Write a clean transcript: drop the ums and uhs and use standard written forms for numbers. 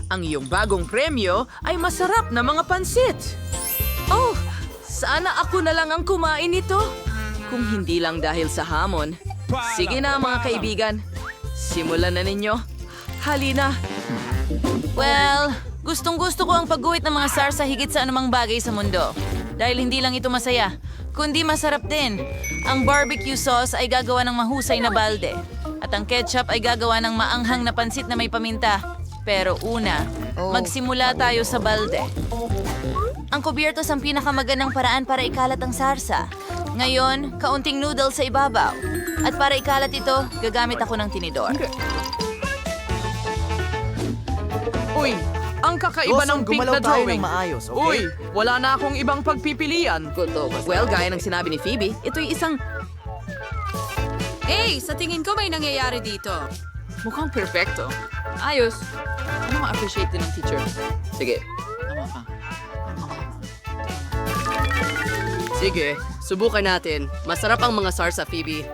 Ang iyong bagong premyo ay masarap na mga pansit. Oh, sana ako na lang ang kumain nito. Kung hindi lang dahil sa hamon. Sige na mga kaibigan, simulan na ninyo. Halina. Well, gustong-gusto ko ang pagguhit ng mga sarsa higit sa anumang bagay sa mundo. Dahil hindi lang ito masaya, kundi masarap din. Ang barbecue sauce ay gagawa ng mahusay na balde. At ang ketchup ay gagawa ng maanghang na pansit na may paminta. Pero una, magsimula tayo sa balde. Ang kubiertos ang pinakamagandang paraan para ikalat ang sarsa. Ngayon, kaunting noodle sa ibabaw. At para ikalat ito, gagamit ako ng tinidor. Uy, ang kakaiba ng pink na drawing. maayos, okay? Uy, wala na akong ibang pagpipilian. Well, gaya ng sinabi ni Phoebe, ito'y isang... Hey, sa tingin ko may nangyayari dito. Mukhang perfecto. Ayos. Ano ma-appreciate din ng teacher? Sige. Sige, subukan natin. Masarap ang mga sarsa, Phoebe.